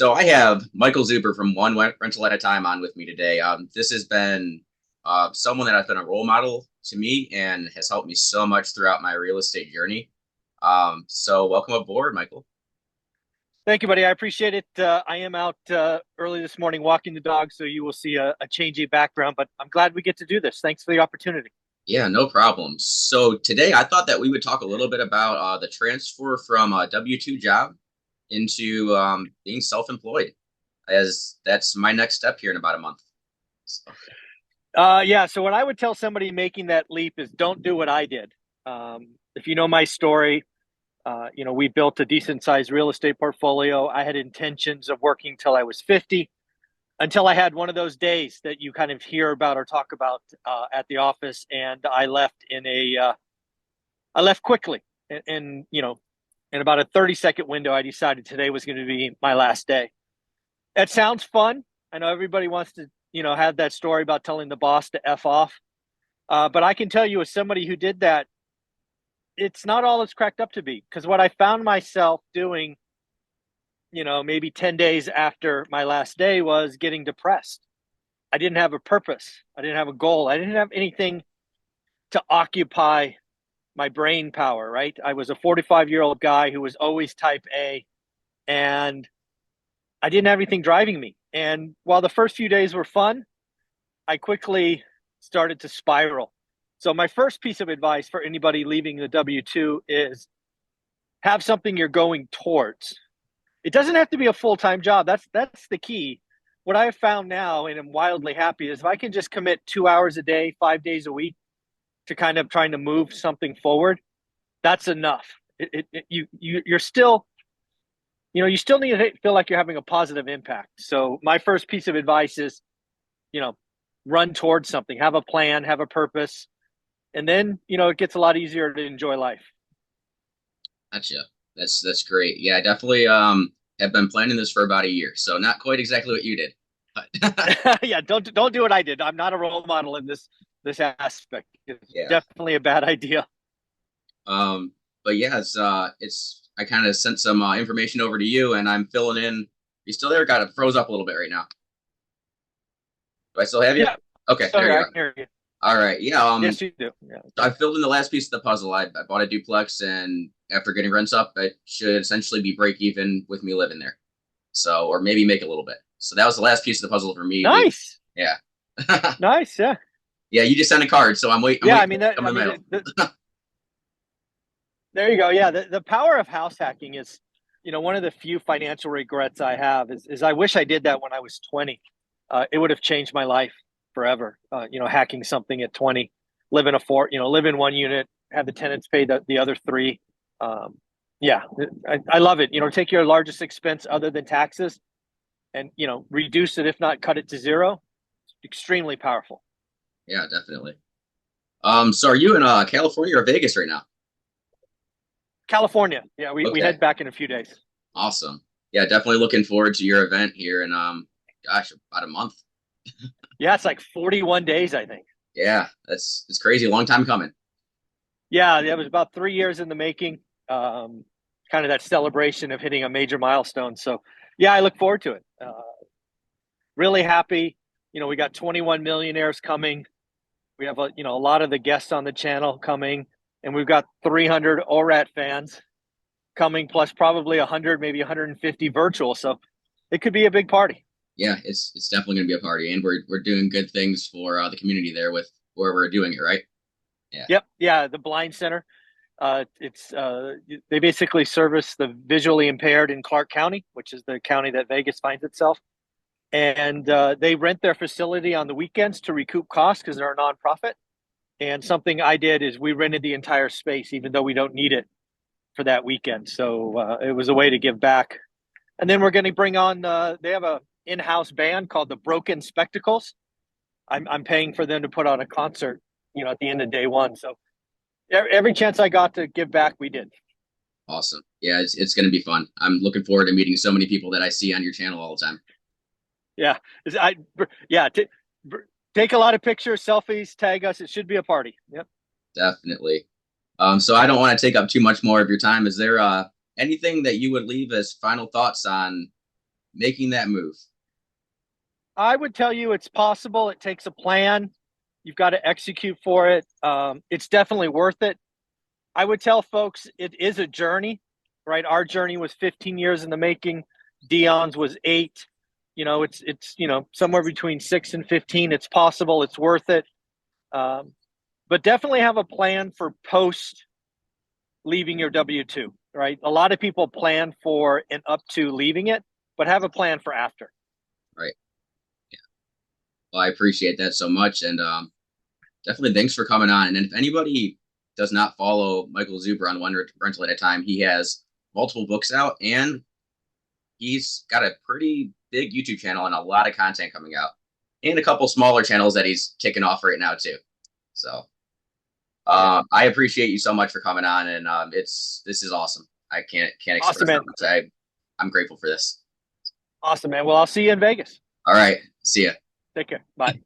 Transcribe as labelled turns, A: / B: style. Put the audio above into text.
A: So I have Michael Zuber from One Rental at a Time on with me today. This has been someone that has been a role model to me and has helped me so much throughout my real estate journey. So welcome aboard, Michael.
B: Thank you, buddy. I appreciate it. I am out early this morning walking the dog, so you will see a changing background, but I'm glad we get to do this. Thanks for the opportunity.
A: Yeah, no problem. So today I thought that we would talk a little bit about the transfer from a W-2 job into being self-employed, as that's my next step here in about a month. So,
B: Yeah, so what I would tell somebody making that leap is don't do what I did. If you know my story, we built a decent sized real estate portfolio. I had intentions of working till I was 50, until I had one of those days that you kind of hear about or talk about at the office, and I left quickly, and in about a 30-second window, I decided today was going to be my last day. That sounds fun. I know everybody wants to have that story about telling the boss to F off, but I can tell you, as somebody who did that, it's not all it's cracked up to be. Because what I found myself doing, maybe 10 days after my last day, was getting depressed. I didn't have a purpose. I didn't have a goal. I didn't have anything to occupy my brain power, right? I was a 45-year-old guy who was always type A, and I didn't have anything driving me. And while the first few days were fun, I quickly started to spiral. So my first piece of advice for anybody leaving the W-2 is have something you're going towards. It doesn't have to be a full-time job. That's the key. What I have found now, and I'm wildly happy, is if I can just commit 2 hours a day, 5 days a week to kind of trying to move something forward, that's enough. You're still, you still need to feel like you're having a positive impact. So my first piece of advice is, run towards something, have a plan, have a purpose, and then, it gets a lot easier to enjoy life.
A: gotcha. That's great. Yeah, I definitely have been planning this for about a year, so not quite exactly what you did. But
B: Yeah, don't do what I did. I'm not a role model in this aspect. It's
A: yeah.
B: definitely a bad idea.
A: Um, but yeah, it's I kind of sent some information over to you, and I'm filling in. You still there? Got it froze up a little bit right now. Do I still have you?
B: Yeah.
A: Okay, there
B: Sorry,
A: you
B: I
A: go.
B: can hear you.
A: All right. Yeah.
B: Yes, you do. Yeah.
A: I filled in the last piece of the puzzle. I bought a duplex, and after getting rents up, it should essentially be break even with me living there. So, or maybe make a little bit. So that was the last piece of the puzzle for me.
B: Nice.
A: Yeah.
B: Nice. Yeah.
A: Yeah, you just sent a card, so I'm waiting.
B: Yeah. I
A: I'm
B: mean
A: waiting
B: that.
A: for it to come in the mail.
B: There you go. Yeah. The power of house hacking is, one of the few financial regrets I have is I wish I did that when I was 20. It would have changed my life forever. Hacking something at 20, live in one unit, have the tenants pay the other three. Um, yeah, I love it. Take your largest expense other than taxes and, reduce it, if not cut it to zero. Extremely powerful.
A: Yeah, definitely. So are you in California or Vegas right now?
B: California. Yeah, we
A: Okay,
B: head back in a few days.
A: awesome. Yeah, definitely looking forward to your event here in gosh, about a month.
B: Yeah, it's like 41 days, I think.
A: Yeah, that's it's crazy. A long time coming.
B: Yeah, it was about 3 years in the making. Kind of that celebration of hitting a major milestone. So, yeah, I look forward to it. Really happy. We got 21 millionaires coming. We have a lot of the guests on the channel coming, and we've got 300 ORAT fans coming, plus probably 100, maybe 150 virtual. So it could be a big party.
A: Yeah, it's definitely gonna be a party, and we're doing good things for the community there with where we're doing it, right? Yeah.
B: Yep. Yeah. The Blind Center. It's they basically service the visually impaired in Clark County, which is the county that Vegas finds itself. And they rent their facility on the weekends to recoup costs because they're a nonprofit. And something I did is we rented the entire space, even though we don't need it for that weekend. So it was a way to give back. And then we're going to bring on. They have a in-house band called the Broken Spectacles. I'm paying for them to put on a concert, at the end of day one. So every chance I got to give back, we did.
A: Awesome. Yeah, it's gonna be fun. I'm looking forward to meeting so many people that I see on your channel all the time.
B: Yeah, yeah. Take a lot of pictures, selfies, tag us. It should be a party. Yep.
A: Definitely. So I don't want to take up too much more of your time. Is there anything that you would leave as final thoughts on making that move?
B: I would tell you it's possible. It takes a plan. You've got to execute for it. It's definitely worth it. I would tell folks it is a journey, right? Our journey was 15 years in the making. Dion's was 8. It's somewhere between 6 and 15. It's possible. It's worth it. But definitely have a plan for post leaving your W-2, right? A lot of people plan for and up to leaving it, but have a plan for after.
A: Right. Yeah. Well, I appreciate that so much, and definitely thanks for coming on. And if anybody does not follow Michael Zuber on One Rental at a Time, he has multiple books out, and he's got a pretty big YouTube channel and a lot of content coming out, and a couple smaller channels that he's kicking off right now too. So I appreciate you so much for coming on, and this is awesome. I can't express
B: Awesome,
A: how
B: man.
A: much I'm grateful for this.
B: Awesome, man. Well, I'll see you in Vegas.
A: All right. See ya.
B: Take care. Bye.